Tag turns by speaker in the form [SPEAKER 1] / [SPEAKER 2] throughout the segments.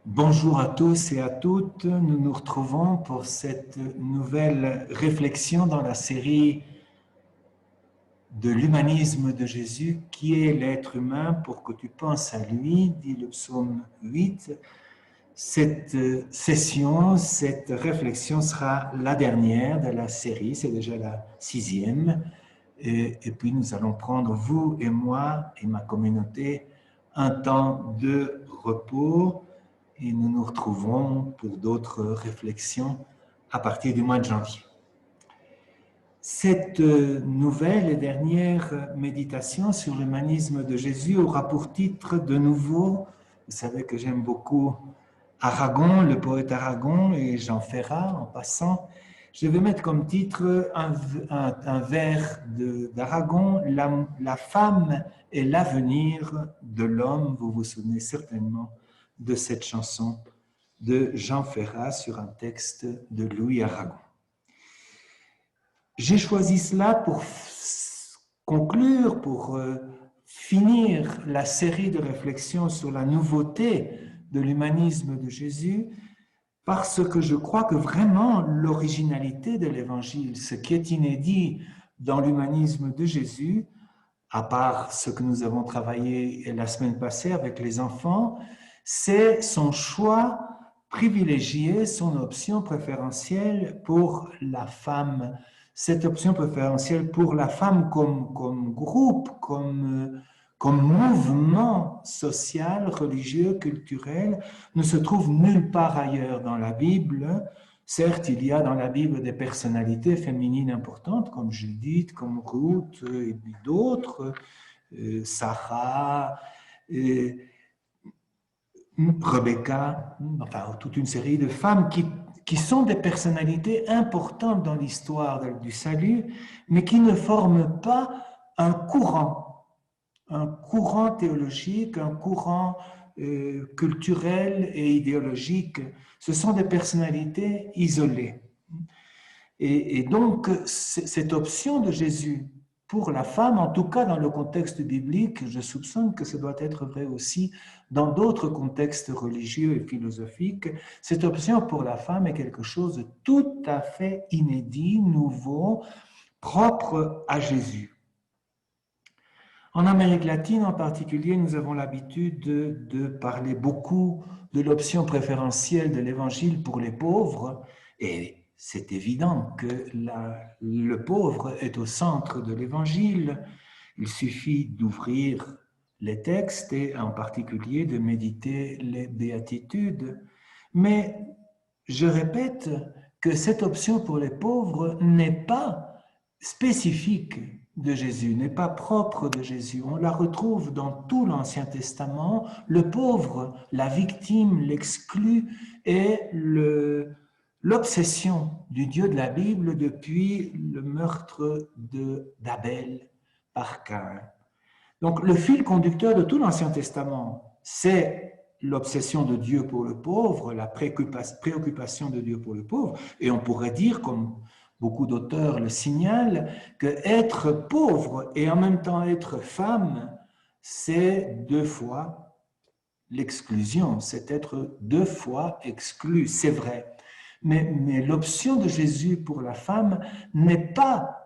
[SPEAKER 1] Bonjour à tous et à toutes, nous nous retrouvons pour cette nouvelle réflexion dans la série de l'humanisme de Jésus, qui est l'être humain pour que tu penses à lui, dit le psaume 8. Cette session, cette réflexion sera la dernière de la série, c'est déjà la 6e, et puis nous allons prendre, vous et moi et ma communauté, un temps de repos. Et nous nous retrouverons pour d'autres réflexions à partir du mois de janvier. Cette nouvelle et dernière méditation sur l'humanisme de Jésus aura pour titre de nouveau, vous savez que j'aime beaucoup Aragon, le poète Aragon et Jean Ferrat en passant, je vais mettre comme titre un vers d'Aragon, la femme est l'avenir de l'homme. Vous vous souvenez certainement de cette chanson de Jean Ferrat sur un texte de Louis Aragon. J'ai choisi cela pour conclure, pour finir la série de réflexions sur la nouveauté de l'humanisme de Jésus, parce que je crois que vraiment l'originalité de l'Évangile, ce qui est inédit dans l'humanisme de Jésus, à part ce que nous avons travaillé la semaine passée avec les enfants, c'est son choix privilégié, son option préférentielle pour la femme. Cette option préférentielle pour la femme comme groupe, comme mouvement social, religieux, culturel, ne se trouve nulle part ailleurs dans la Bible. Certes, il y a dans la Bible des personnalités féminines importantes, comme Judith, comme Ruth et d'autres, Sarah, Rebecca, enfin toute une série de femmes qui sont des personnalités importantes dans l'histoire du salut, mais qui ne forment pas un courant théologique, un courant culturel et idéologique. Ce sont des personnalités isolées. Et donc, cette option de Jésus pour la femme, en tout cas dans le contexte biblique, je soupçonne que ça doit être vrai aussi dans d'autres contextes religieux et philosophiques, cette option pour la femme est quelque chose de tout à fait inédit, nouveau, propre à Jésus. En Amérique latine en particulier, nous avons l'habitude de parler beaucoup de l'option préférentielle de l'Évangile pour les pauvres, et c'est évident que le pauvre est au centre de l'Évangile. Il suffit d'ouvrir les textes et en particulier de méditer les béatitudes. Mais je répète que cette option pour les pauvres n'est pas spécifique de Jésus, n'est pas propre de Jésus. On la retrouve dans tout l'Ancien Testament. Le pauvre, la victime, l'exclu est l'obsession du Dieu de la Bible depuis le meurtre d'Abel par Caïn. Donc le fil conducteur de tout l'Ancien Testament, c'est l'obsession de Dieu pour le pauvre, la préoccupation de Dieu pour le pauvre. Et on pourrait dire, comme beaucoup d'auteurs le signalent, que être pauvre et en même temps être femme, c'est deux fois l'exclusion, c'est être deux fois exclu, c'est vrai. Mais l'option de Jésus pour la femme n'est pas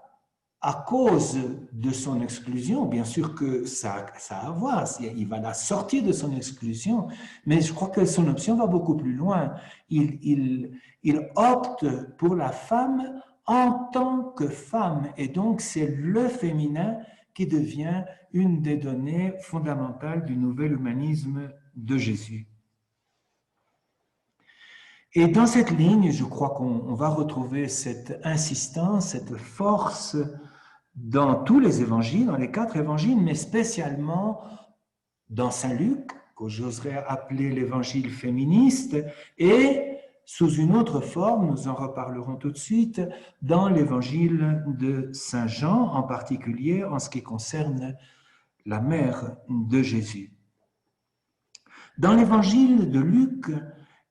[SPEAKER 1] à cause de son exclusion. Bien sûr que ça a à voir, il va la sortir de son exclusion, mais je crois que son option va beaucoup plus loin. Il opte pour la femme en tant que femme, et donc c'est le féminin qui devient une des données fondamentales du nouvel humanisme de Jésus. Et dans cette ligne, je crois qu'on va retrouver cette insistance, cette force dans tous les évangiles, dans les 4 évangiles, mais spécialement dans Saint Luc, que j'oserais appeler l'évangile féministe, et sous une autre forme, nous en reparlerons tout de suite, dans l'évangile de Saint Jean, en particulier en ce qui concerne la mère de Jésus. Dans l'évangile de Luc,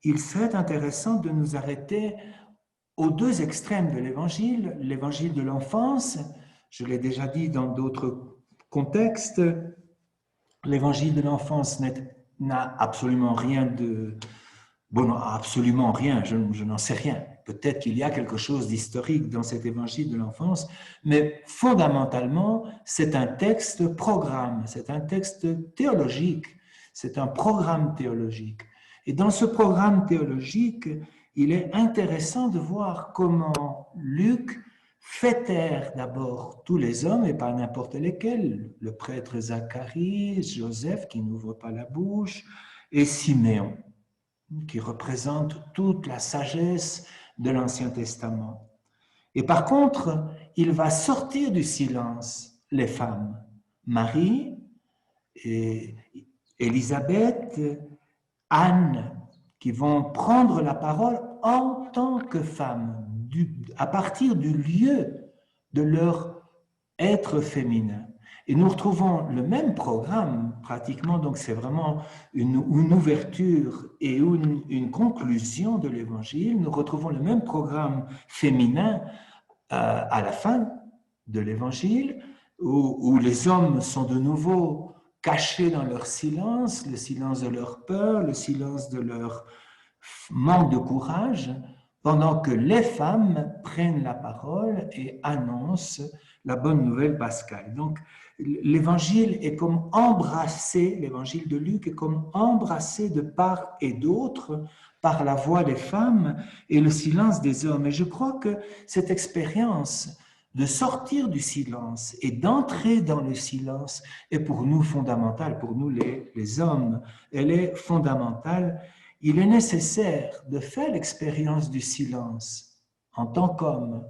[SPEAKER 1] il serait intéressant de nous arrêter aux 2 extrêmes de l'évangile de l'enfance. Je l'ai déjà dit dans d'autres contextes, l'évangile de l'enfance n'a absolument rien Bon, non, absolument rien, je n'en sais rien. Peut-être qu'il y a quelque chose d'historique dans cet évangile de l'enfance, mais fondamentalement, c'est un texte programme, c'est un texte théologique, c'est un programme théologique. Et dans ce programme théologique, il est intéressant de voir comment Luc fait taire d'abord tous les hommes, et pas n'importe lesquels, le prêtre Zacharie, Joseph qui n'ouvre pas la bouche, et Siméon qui représente toute la sagesse de l'Ancien Testament. Et par contre, il va sortir du silence les femmes. Marie, et Élisabeth, Anne, qui vont prendre la parole en tant que femmes, à partir du lieu de leur être féminin. Et nous retrouvons le même programme pratiquement, donc c'est vraiment une ouverture et une conclusion de l'Évangile. Nous retrouvons le même programme féminin à la fin de l'Évangile, où les hommes sont de nouveau cachés dans leur silence, le silence de leur peur, le silence de leur manque de courage, pendant que les femmes prennent la parole et annoncent la bonne nouvelle pascale. Donc, l'évangile est comme embrassé, l'évangile de Luc est comme embrassé de part et d'autre par la voix des femmes et le silence des hommes. Et je crois que cette expérience de sortir du silence et d'entrer dans le silence est pour nous fondamentale, pour nous les hommes. Elle est fondamentale. Il est nécessaire de faire l'expérience du silence en tant qu'homme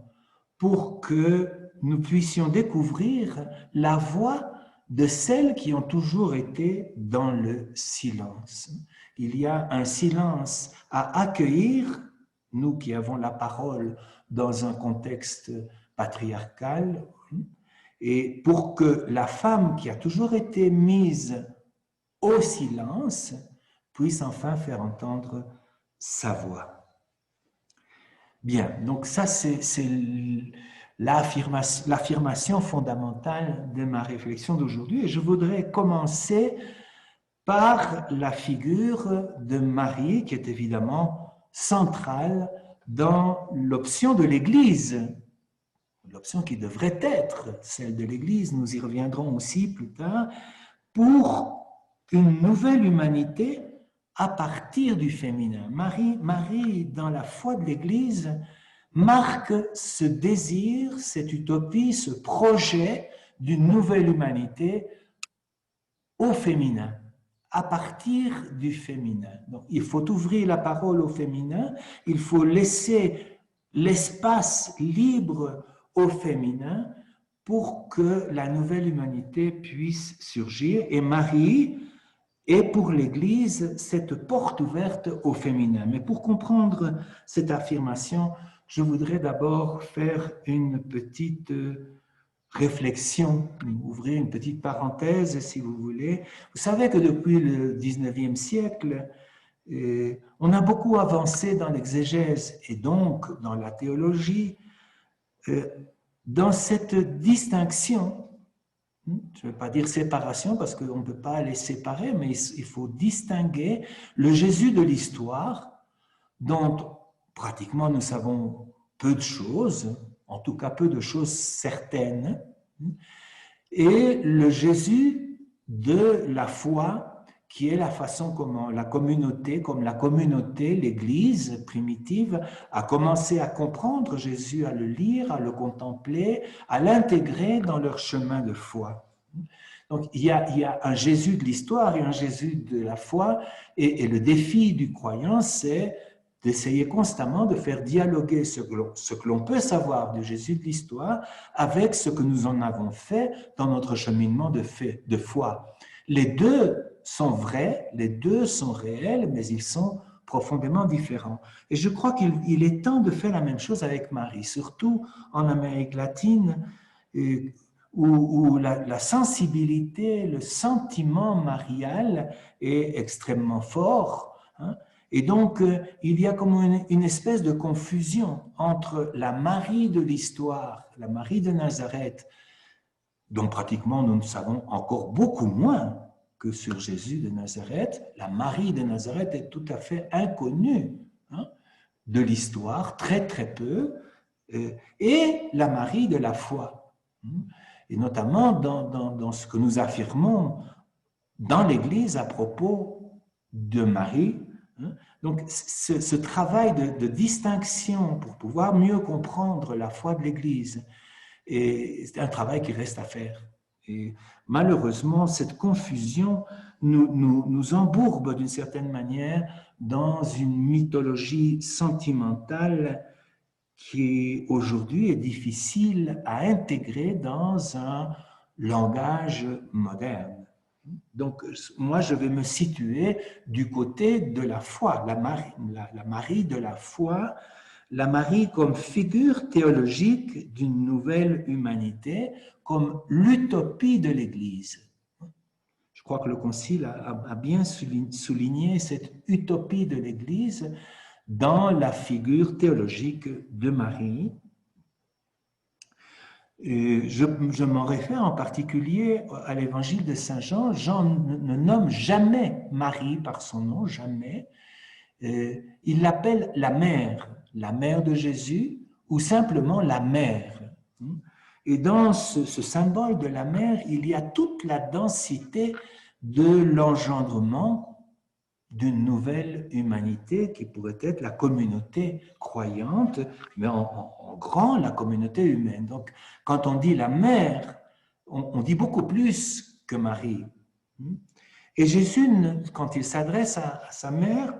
[SPEAKER 1] pour que nous puissions découvrir la voix de celles qui ont toujours été dans le silence. Il y a un silence à accueillir, nous qui avons la parole dans un contexte patriarcal, et pour que la femme qui a toujours été mise au silence puisse enfin faire entendre sa voix. Bien, donc ça c'est l'affirmation fondamentale de ma réflexion d'aujourd'hui. Et je voudrais commencer par la figure de Marie, qui est évidemment centrale dans l'option de l'Église, l'option qui devrait être celle de l'Église, nous y reviendrons aussi plus tard, pour une nouvelle humanité à partir du féminin. Marie, dans la foi de l'Église, marque ce désir, cette utopie, ce projet d'une nouvelle humanité au féminin, à partir du féminin. Donc, il faut ouvrir la parole au féminin, il faut laisser l'espace libre au féminin pour que la nouvelle humanité puisse surgir. Et Marie est pour l'Église cette porte ouverte au féminin. Mais pour comprendre cette affirmation, je voudrais d'abord faire une petite réflexion, ouvrir une petite parenthèse si vous voulez. Vous savez que depuis le 19e siècle, on a beaucoup avancé dans l'exégèse et donc dans la théologie, dans cette distinction. Je ne vais pas dire séparation parce qu'on ne peut pas les séparer, mais il faut distinguer le Jésus de l'histoire, dont pratiquement nous savons peu de choses, en tout cas peu de choses certaines, et le Jésus de la foi, qui est la façon comment la communauté, l'Église primitive, a commencé à comprendre Jésus, à le lire, à le contempler, à l'intégrer dans leur chemin de foi. Donc, il y a un Jésus de l'histoire et un Jésus de la foi, et le défi du croyant, c'est d'essayer constamment de faire dialoguer ce que l'on peut savoir du Jésus de l'histoire avec ce que nous en avons fait dans notre cheminement de foi. Les deux sont vrais, les deux sont réels, mais ils sont profondément différents. Et je crois qu'il est temps de faire la même chose avec Marie, surtout en Amérique latine, où la sensibilité, le sentiment marial est extrêmement fort. Et donc, il y a comme une espèce de confusion entre la Marie de l'histoire, la Marie de Nazareth, dont pratiquement nous ne savons encore beaucoup moins que sur Jésus de Nazareth. La Marie de Nazareth est tout à fait inconnue de l'histoire, très très peu, et la Marie de la foi. Et notamment dans ce que nous affirmons dans l'Église à propos de Marie. Donc, ce travail de distinction pour pouvoir mieux comprendre la foi de l'Église, c'est un travail qui reste à faire. Et malheureusement, cette confusion nous embourbe d'une certaine manière dans une mythologie sentimentale qui aujourd'hui est difficile à intégrer dans un langage moderne. Donc, moi, je vais me situer du côté de la foi, la Marie de la foi, la Marie comme figure théologique d'une nouvelle humanité, comme l'utopie de l'Église. Je crois que le Concile a bien souligné cette utopie de l'Église dans la figure théologique de Marie. Je m'en réfère en particulier à l'évangile de Saint Jean. Jean ne nomme jamais Marie par son nom, jamais. Il l'appelle la mère de Jésus ou simplement la mère. Et dans ce symbole de la mère, il y a toute la densité de l'engendrement d'une nouvelle humanité qui pourrait être la communauté croyante, mais en grand la communauté humaine. Donc, quand on dit la mère, on dit beaucoup plus que Marie. Et Jésus, quand il s'adresse à sa mère,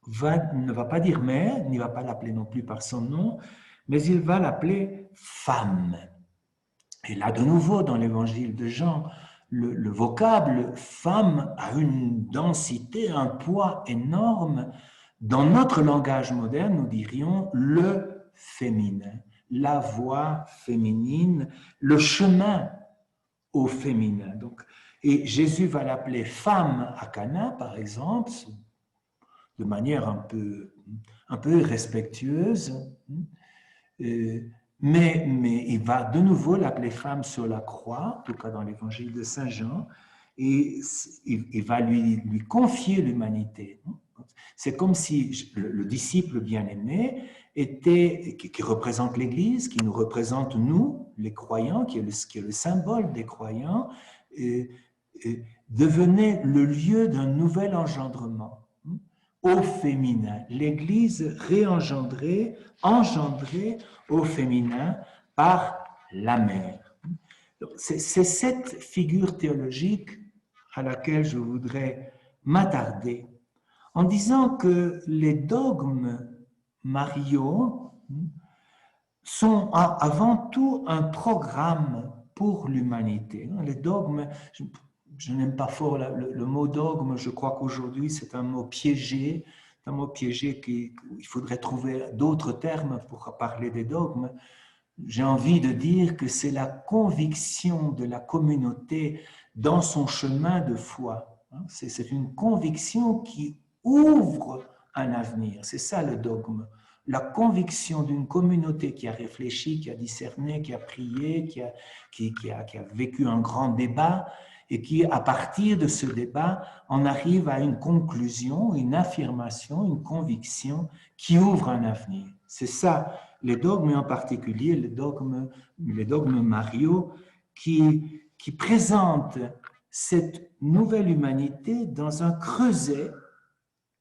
[SPEAKER 1] ne va pas dire mère, n'y va pas l'appeler non plus par son nom, mais il va l'appeler femme. Et là, de nouveau, dans l'évangile de Jean, le vocable femme a une densité, un poids énorme. Dans notre langage moderne, nous dirions le féminin, la voix féminine, le chemin au féminin. Donc, et Jésus va l'appeler femme à Cana, par exemple, de manière un peu irrespectueuse. Mais il va de nouveau l'appeler femme sur la croix, en tout cas dans l'évangile de Saint Jean, et il va lui confier l'humanité. C'est comme si le disciple bien-aimé qui représente l'Église, qui nous représente nous, les croyants, qui est le symbole des croyants, devenait le lieu d'un nouvel engendrement au féminin. L'Église engendrée au féminin par la mère. C'est cette figure théologique à laquelle je voudrais m'attarder en disant que les dogmes mariaux sont avant tout un programme pour l'humanité. Les dogmes, je n'aime pas fort le mot dogme, je crois qu'aujourd'hui c'est un mot piégé, il faudrait trouver d'autres termes pour parler des dogmes. J'ai envie de dire que c'est la conviction de la communauté dans son chemin de foi. C'est une conviction qui ouvre un avenir, c'est ça le dogme. La conviction d'une communauté qui a réfléchi, qui a discerné, qui a prié, qui a vécu un grand débat, et qui, à partir de ce débat, on arrive à une conclusion, une affirmation, une conviction qui ouvre un avenir. C'est ça, les dogmes, en particulier les dogmes mariaux, qui présentent cette nouvelle humanité dans un creuset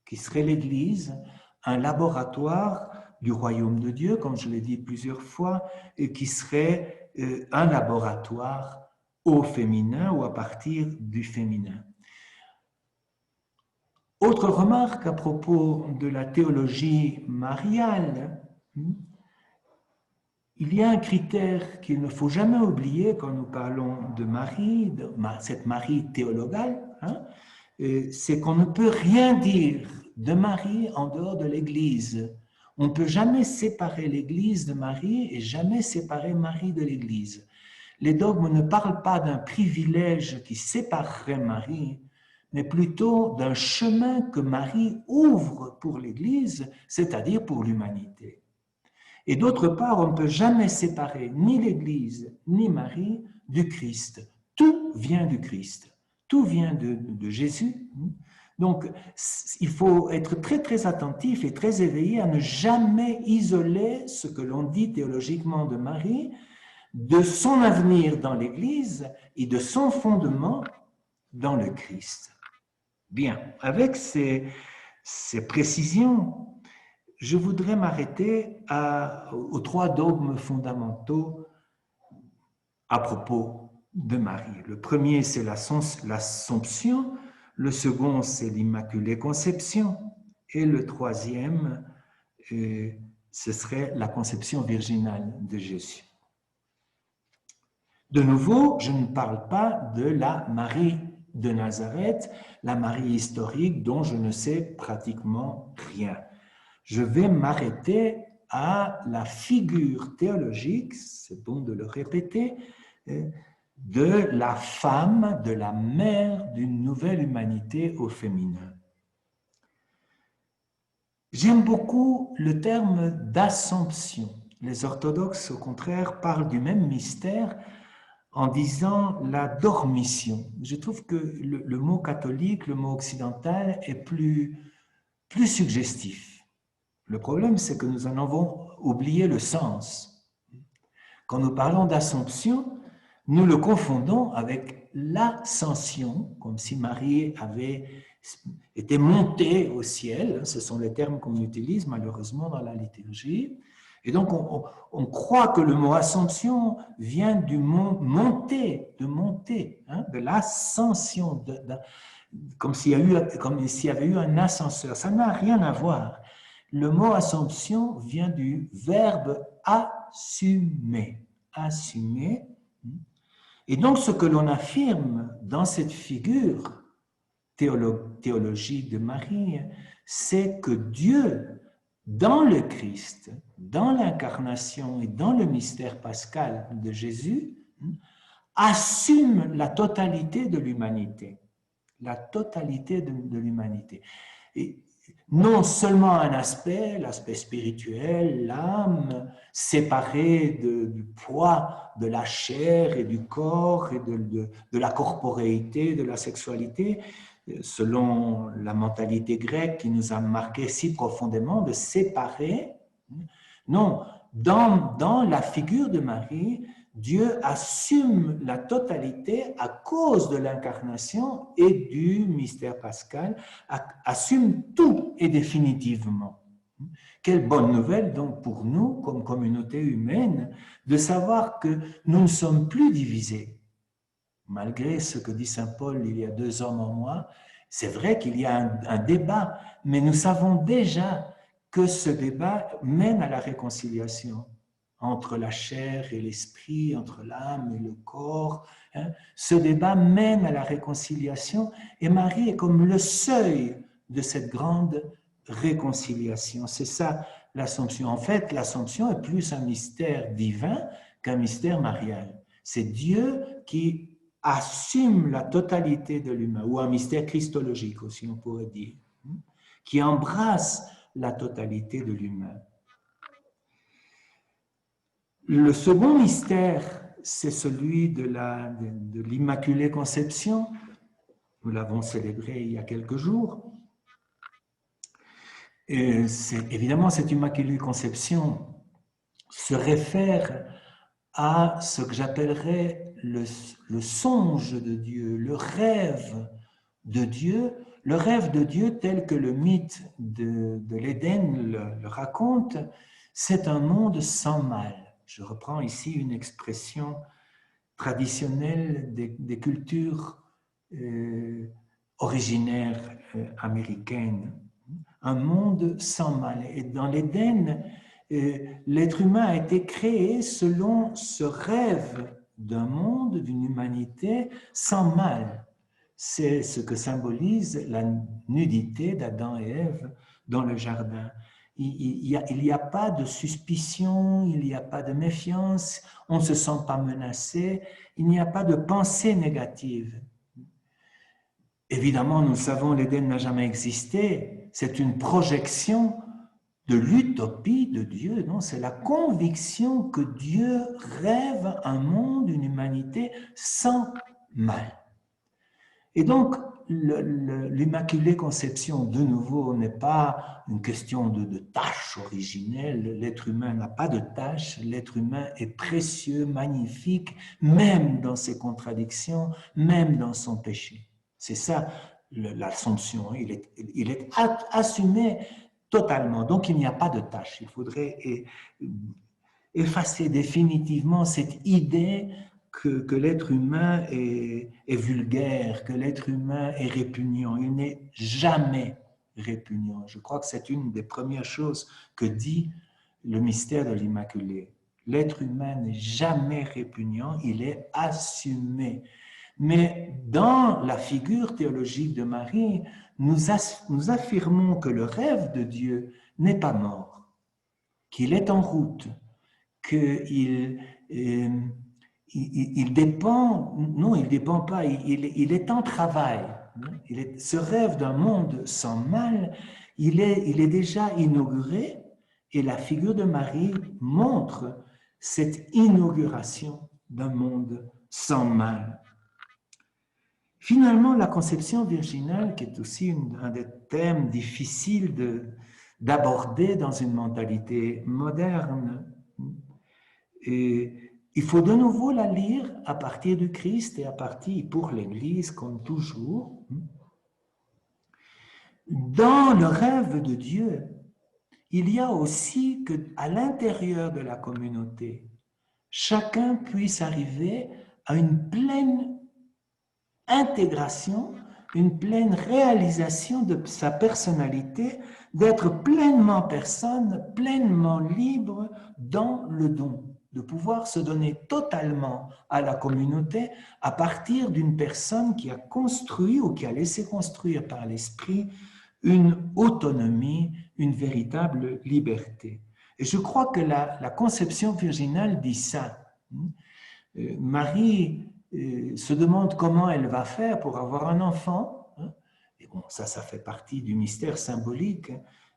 [SPEAKER 1] qui serait l'Église, un laboratoire du royaume de Dieu, comme je l'ai dit plusieurs fois, et qui serait un laboratoire au féminin ou à partir du féminin. Autre remarque à propos de la théologie mariale, il y a un critère qu'il ne faut jamais oublier quand nous parlons de Marie, cette Marie théologale, c'est qu'on ne peut rien dire de Marie en dehors de l'Église. On ne peut jamais séparer l'Église de Marie et jamais séparer Marie de l'Église. Les dogmes ne parlent pas d'un privilège qui séparerait Marie, mais plutôt d'un chemin que Marie ouvre pour l'Église, c'est-à-dire pour l'humanité. Et d'autre part, on ne peut jamais séparer ni l'Église ni Marie du Christ. Tout vient du Christ. Tout vient de Jésus. Donc, il faut être très, très attentif et très éveillé à ne jamais isoler ce que l'on dit théologiquement de Marie, de son avenir dans l'Église et de son fondement dans le Christ. Bien, avec ces précisions, je voudrais m'arrêter aux 3 dogmes fondamentaux à propos de Marie. Le premier, c'est l'Assomption, le second, c'est l'Immaculée Conception, et le troisième, ce serait la conception virginale de Jésus. De nouveau, je ne parle pas de la Marie de Nazareth, la Marie historique dont je ne sais pratiquement rien. Je vais m'arrêter à la figure théologique, c'est bon de le répéter, de la femme, de la mère d'une nouvelle humanité au féminin. J'aime beaucoup le terme d'assomption. Les orthodoxes, au contraire, parlent du même mystère en disant la dormition. Je trouve que le mot catholique, le mot occidental est plus suggestif. Le problème, c'est que nous en avons oublié le sens. Quand nous parlons d'assomption, nous le confondons avec l'ascension, comme si Marie avait été montée au ciel. Ce sont les termes qu'on utilise malheureusement dans la liturgie. Et donc, on croit que le mot assomption vient du mot monter, de l'ascension, comme s'il y avait eu un ascenseur. Ça n'a rien à voir. Le mot assomption vient du verbe assumer. Assumer. Et donc, ce que l'on affirme dans cette figure théologique de Marie, c'est que Dieu, dans le Christ, dans l'incarnation et dans le mystère pascal de Jésus, assume la totalité de l'humanité. La totalité de l'humanité. Et non seulement un aspect, l'aspect spirituel, l'âme, séparée du poids de la chair et du corps et de la corporéité, de la sexualité, selon la mentalité grecque qui nous a marqué si profondément, de séparer. Non, dans la figure de Marie, Dieu assume la totalité à cause de l'incarnation et du mystère pascal, assume tout et définitivement. Quelle bonne nouvelle donc pour nous, comme communauté humaine, de savoir que nous ne sommes plus divisés. Malgré ce que dit saint Paul, il y a 2 hommes en moi, c'est vrai qu'il y a un débat, mais nous savons déjà que ce débat mène à la réconciliation entre la chair et l'esprit, entre l'âme et le corps. Ce débat mène à la réconciliation et Marie est comme le seuil de cette grande réconciliation. C'est ça l'Assomption. En fait, l'Assomption est plus un mystère divin qu'un mystère marial. C'est Dieu qui assume la totalité de l'humain, ou un mystère christologique aussi, on pourrait dire, qui embrasse la totalité de l'humain. Le second mystère, c'est celui de l'Immaculée Conception. Nous l'avons célébré il y a quelques jours. Et évidemment, cette Immaculée Conception se réfère à ce que j'appellerais le songe de Dieu, le rêve de Dieu, le rêve de Dieu tel que le mythe de l'Éden le raconte, c'est un monde sans mal. Je reprends ici une expression traditionnelle des cultures originaires américaines. Un monde sans mal. Et dans l'Éden, l'être humain a été créé selon ce rêve d'un monde, d'une humanité sans mal. C'est ce que symbolise la nudité d'Adam et Ève dans le jardin. Il n'y a pas de suspicion, il n'y a pas de méfiance, on ne se sent pas menacé, il n'y a pas de pensée négative. Évidemment, nous savons, l'Éden n'a jamais existé, c'est une projection de l'utopie de Dieu, non? C'est la conviction que Dieu rêve un monde, une humanité sans mal. Et donc, l'Immaculée Conception, de nouveau, n'est pas une question de tâche originelle. L'être humain n'a pas de tâche. L'être humain est précieux, magnifique, même dans ses contradictions, même dans son péché. C'est ça l'Assomption. Il est assumé totalement. Donc, il n'y a pas de tâche. Il faudrait effacer définitivement cette idée que l'être humain est vulgaire, que l'être humain est répugnant. Il n'est jamais répugnant. Je crois que c'est une des premières choses que dit le mystère de l'Immaculée. L'être humain n'est jamais répugnant, il est assumé. Mais dans la figure théologique de Marie, nous affirmons que le rêve de Dieu n'est pas mort, qu'il est en route, qu'il il dépend, non, il ne dépend pas, il est en travail. Ce rêve d'un monde sans mal, il est déjà inauguré et la figure de Marie montre cette inauguration d'un monde sans mal. Finalement, la conception virginale, qui est aussi un des thèmes difficiles d'aborder dans une mentalité moderne, et il faut de nouveau la lire à partir du Christ et à partir pour l'Église, comme toujours. Dans le rêve de Dieu, il y a aussi qu'à l'intérieur de la communauté, chacun puisse arriver à une pleine intégration, une pleine réalisation de sa personnalité, d'être pleinement personne, pleinement libre dans le don, de pouvoir se donner totalement à la communauté à partir d'une personne qui a construit ou qui a laissé construire par l'Esprit une autonomie, une véritable liberté. Et je crois que la conception virginale dit ça. Marie se demande comment elle va faire pour avoir un enfant. Et bon, ça fait partie du mystère symbolique.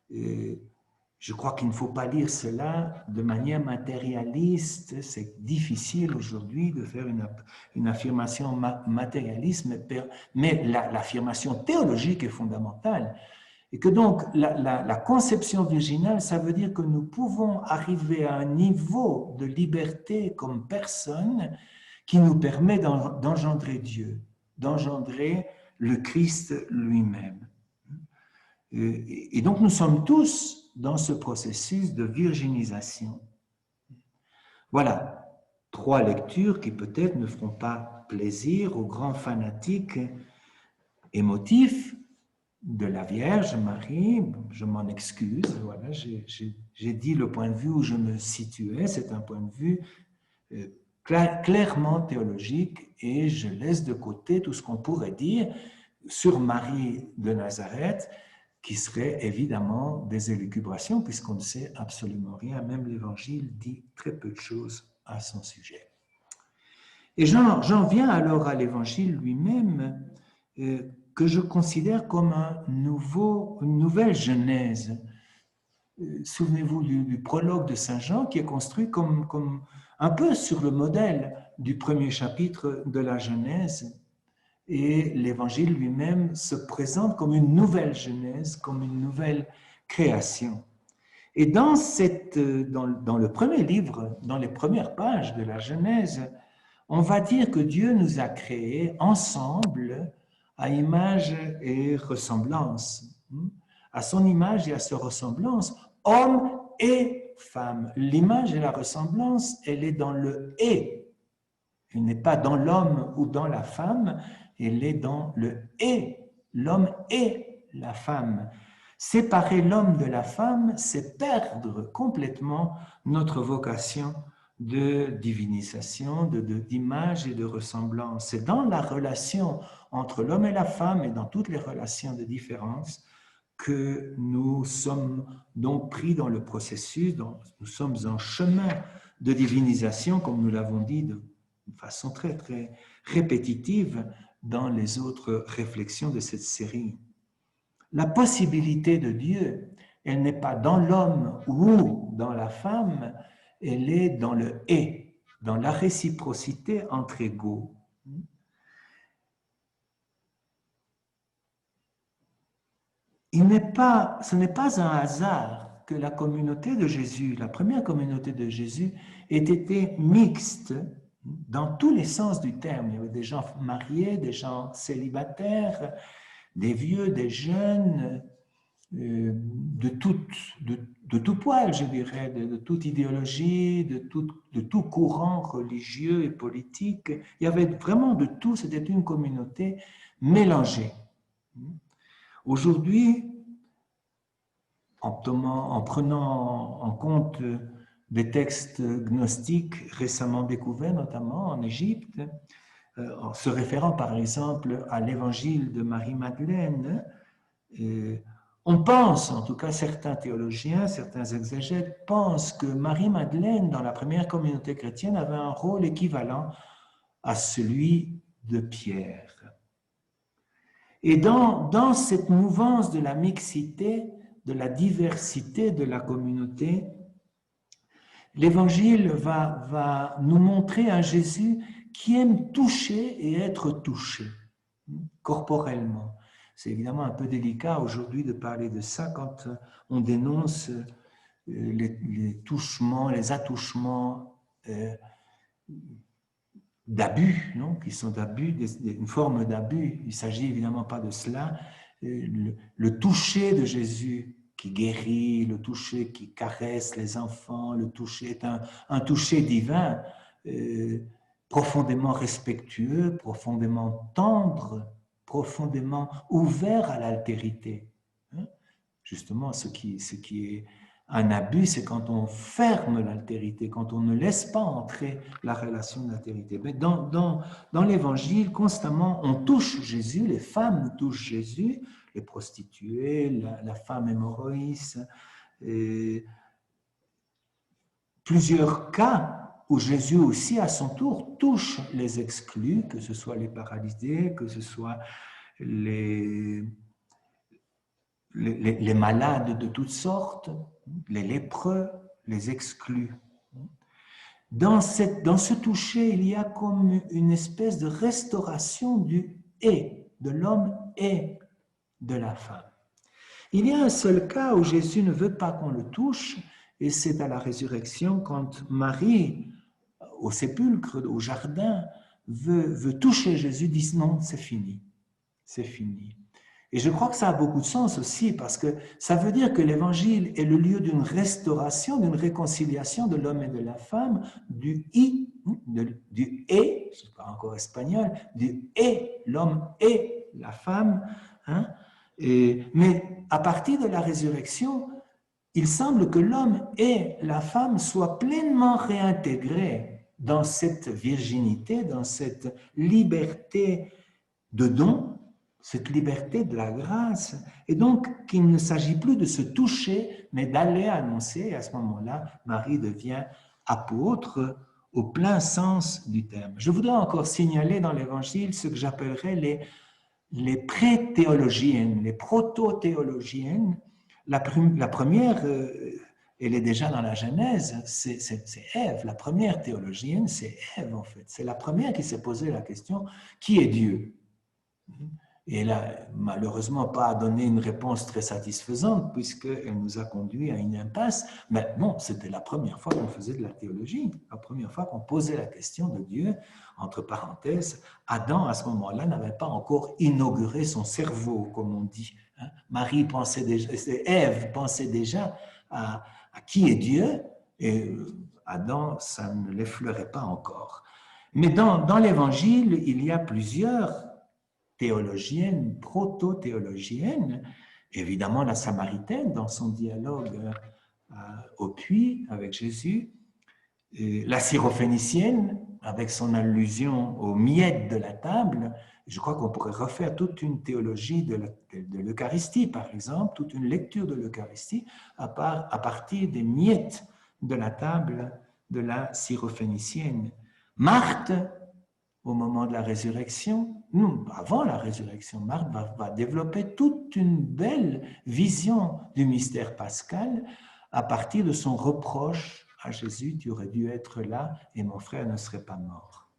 [SPEAKER 1] Je crois qu'il ne faut pas lire cela de manière matérialiste. C'est difficile aujourd'hui de faire une affirmation matérialiste, mais l'affirmation théologique est fondamentale. Et que donc la conception virginale, ça veut dire que nous pouvons arriver à un niveau de liberté comme personne qui nous permet d'engendrer Dieu, d'engendrer le Christ lui-même. Et donc nous sommes tous dans ce processus de virginisation. Voilà, 3 lectures qui peut-être ne feront pas plaisir aux grands fanatiques émotifs de la Vierge Marie. Je m'en excuse, voilà, j'ai dit le point de vue où je me situais, c'est un point de vue clairement théologique et je laisse de côté tout ce qu'on pourrait dire sur Marie de Nazareth, qui serait évidemment des élucubrations puisqu'on ne sait absolument rien, même l'Évangile dit très peu de choses à son sujet. Et j'en viens alors à l'Évangile lui-même, que je considère comme une nouvelle Genèse. Souvenez-vous du prologue de Saint Jean qui est construit comme un peu sur le modèle du premier chapitre de la Genèse. Et l'Évangile lui-même se présente comme une nouvelle Genèse, comme une nouvelle création. Et dans le premier livre, dans les premières pages de la Genèse, on va dire que Dieu nous a créés ensemble à image et ressemblance. À son image et à sa ressemblance, homme et femme. L'image et la ressemblance, elle est dans le « et ». Elle n'est pas dans l'homme ou dans la femme, elle est dans le « et ». L'homme et la femme. Séparer l'homme de la femme, c'est perdre complètement notre vocation de divinisation, d'image et de ressemblance. C'est dans la relation entre l'homme et la femme et dans toutes les relations de différence que nous sommes donc pris dans le processus, nous sommes en chemin de divinisation, comme nous l'avons dit de façon très, très répétitive dans les autres réflexions de cette série. La possibilité de Dieu, elle n'est pas dans l'homme ou dans la femme, elle est dans le « et », dans la réciprocité entre égaux. ce n'est pas un hasard que la communauté de Jésus, la première communauté de Jésus, ait été mixte dans tous les sens du terme. Il y avait des gens mariés, des gens célibataires, des vieux, des jeunes, de tout poil, je dirais, de toute idéologie, de tout courant religieux et politique. Il y avait vraiment de tout, c'était une communauté mélangée. Aujourd'hui, en prenant en compte des textes gnostiques récemment découverts, notamment en Égypte, en se référant par exemple à l'évangile de Marie-Madeleine, on pense, en tout cas certains théologiens, certains exégètes pensent que Marie-Madeleine, dans la première communauté chrétienne, avait un rôle équivalent à celui de Pierre. Et dans cette mouvance de la mixité, de la diversité de la communauté, l'Évangile va nous montrer un Jésus qui aime toucher et être touché, corporellement. C'est évidemment un peu délicat aujourd'hui de parler de ça quand on dénonce les touchements, les attouchements d'abus, non, qui sont d'abus, une forme d'abus. Il ne s'agit évidemment pas de cela. Le toucher de Jésus qui guérit, le toucher qui caresse les enfants, le toucher est un toucher divin, profondément respectueux, profondément tendre, profondément ouvert à l'altérité. Justement, ce qui est un abus, c'est quand on ferme l'altérité, quand on ne laisse pas entrer la relation d'altérité. Mais dans l'Évangile, constamment, on touche Jésus, les femmes touchent Jésus, les prostituées, la femme hémorroïs, plusieurs cas où Jésus aussi, à son tour, touche les exclus, que ce soit les paralysés, que ce soit les malades de toutes sortes, les lépreux, les exclus. Dans ce toucher, il y a comme une espèce de restauration du « et », de l'homme et de la femme. Il y a un seul cas où Jésus ne veut pas qu'on le touche, et c'est à la résurrection quand Marie, au sépulcre, au jardin, veut toucher Jésus, dit non, c'est fini, c'est fini. Et je crois que ça a beaucoup de sens aussi, parce que ça veut dire que l'Évangile est le lieu d'une restauration, d'une réconciliation de l'homme et de la femme, du « i », du « et », je ne parle encore espagnol, du « et », l'homme et la femme. Mais à partir de la résurrection, il semble que l'homme et la femme soient pleinement réintégrés dans cette virginité, dans cette liberté de don, cette liberté de la grâce, et donc qu'il ne s'agit plus de se toucher, mais d'aller annoncer, et à ce moment-là, Marie devient apôtre au plein sens du terme. Je voudrais encore signaler dans l'Évangile ce que j'appellerais les pré-théologiennes, les proto-théologiennes. La première, elle est déjà dans la Genèse, c'est Ève. La première théologienne, c'est Ève en fait. C'est la première qui s'est posé la question, qui est Dieu ? Et elle n'a malheureusement pas donné une réponse très satisfaisante puisqu'elle nous a conduit à une impasse. Mais bon, c'était la première fois qu'on faisait de la théologie, la première fois qu'on posait la question de Dieu. Entre parenthèses, Adam, à ce moment-là, n'avait pas encore inauguré son cerveau, comme on dit. Marie pensait déjà, Ève pensait déjà à qui est Dieu, et Adam, ça ne l'effleurait pas encore. Mais dans l'Évangile, il y a plusieurs théologienne, proto-théologienne, évidemment la Samaritaine dans son dialogue au puits avec Jésus, la Syrophénicienne avec son allusion aux miettes de la table. Je crois qu'on pourrait refaire toute une théologie de l'Eucharistie, par exemple, toute une lecture de l'Eucharistie à partir des miettes de la table de la Syrophénicienne. Marthe, au moment de la résurrection, avant la résurrection, Marthe va développer toute une belle vision du mystère pascal à partir de son reproche à Jésus, tu aurais dû être là et mon frère ne serait pas mort.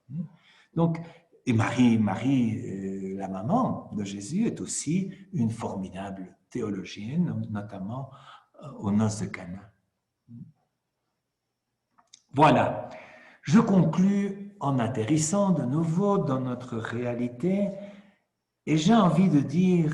[SPEAKER 1] Donc, et Marie, la maman de Jésus, est aussi une formidable théologiennes, notamment aux noces de Cana. Voilà, je conclus en atterrissant de nouveau dans notre réalité et j'ai envie de dire,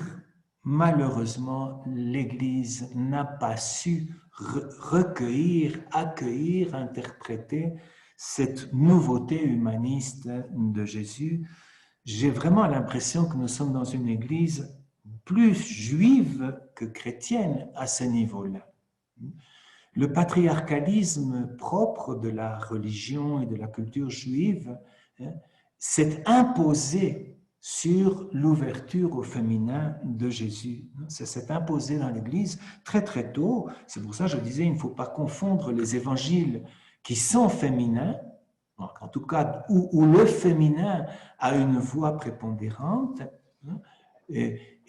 [SPEAKER 1] malheureusement, l'Église n'a pas su recueillir, accueillir, interpréter cette nouveauté humaniste de Jésus. J'ai vraiment l'impression que nous sommes dans une Église plus juive que chrétienne à ce niveau-là. Le patriarcalisme propre de la religion et de la culture juive s'est imposé sur l'ouverture au féminin de Jésus. Ça s'est imposé dans l'Église très très tôt. C'est pour ça que je disais, il ne faut pas confondre les évangiles qui sont féminins, en tout cas où le féminin a une voix prépondérante,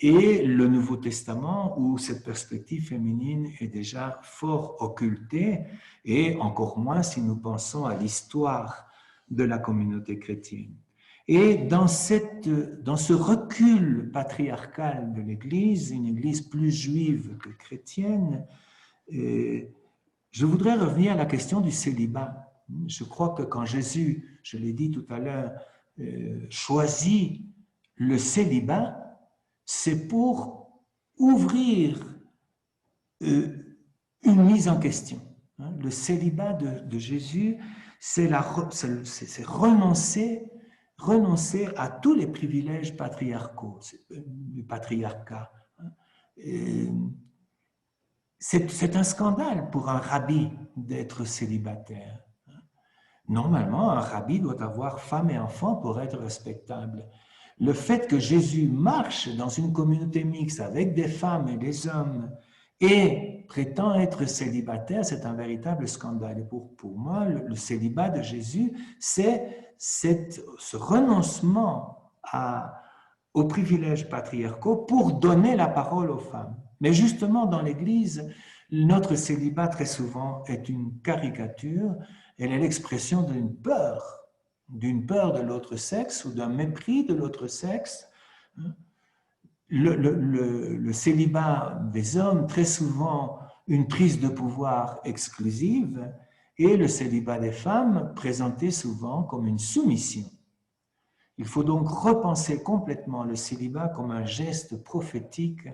[SPEAKER 1] et le Nouveau Testament où cette perspective féminine est déjà fort occultée, et encore moins si nous pensons à l'histoire de la communauté chrétienne. Et dans ce recul patriarcal de l'Église, une Église plus juive que chrétienne, je voudrais revenir à la question du célibat. Je crois que quand Jésus, je l'ai dit tout à l'heure, choisit le célibat, c'est pour ouvrir une mise en question. Le célibat de Jésus, c'est renoncer à tous les privilèges patriarcaux, du patriarcat. C'est un scandale pour un rabbi d'être célibataire. Normalement, un rabbi doit avoir femme et enfants pour être respectable. Le fait que Jésus marche dans une communauté mixte avec des femmes et des hommes et prétend être célibataire, c'est un véritable scandale. Et pour moi, le célibat de Jésus, c'est ce renoncement aux privilèges patriarcaux pour donner la parole aux femmes. Mais justement, dans l'Église, notre célibat, très souvent, est une caricature. Elle est l'expression d'une peur de l'autre sexe ou d'un mépris de l'autre sexe. Le célibat des hommes, très souvent une prise de pouvoir exclusive, et le célibat des femmes, présenté souvent comme une soumission. Il faut donc repenser complètement le célibat comme un geste prophétique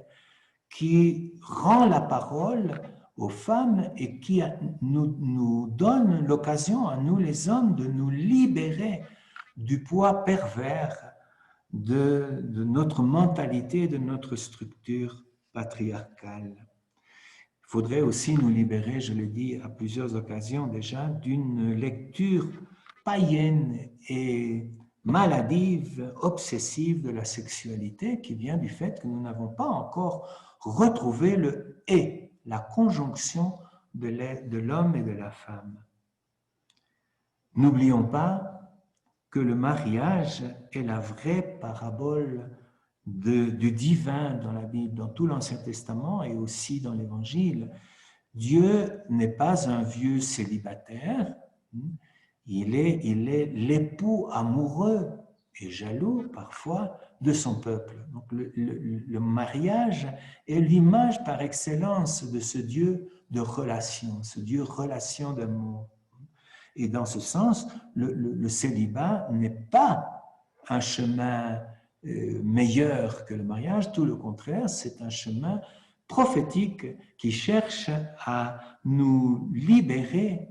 [SPEAKER 1] qui rend la parole aux femmes et qui nous donne l'occasion, à nous les hommes, de nous libérer du poids pervers de notre mentalité, de notre structure patriarcale. Il faudrait aussi nous libérer, je l'ai dit à plusieurs occasions déjà, d'une lecture païenne et maladive, obsessive de la sexualité qui vient du fait que nous n'avons pas encore retrouvé le « et », la conjonction de l'homme et de la femme. N'oublions pas que le mariage est la vraie parabole du divin dans la Bible, dans tout l'Ancien Testament et aussi dans l'Évangile. Dieu n'est pas un vieux célibataire, il est l'époux amoureux et jaloux parfois de son peuple. Donc le mariage est l'image par excellence de ce Dieu de relation, ce Dieu relation d'amour. Et dans ce sens, le célibat n'est pas un chemin meilleur que le mariage, tout le contraire, c'est un chemin prophétique qui cherche à nous libérer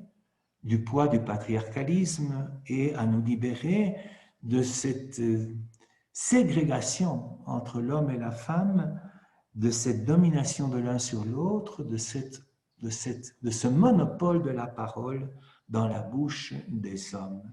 [SPEAKER 1] du poids du patriarcalisme et à nous libérer de cette ségrégation entre l'homme et la femme, de cette domination de l'un sur l'autre, de ce monopole de la parole dans la bouche des hommes.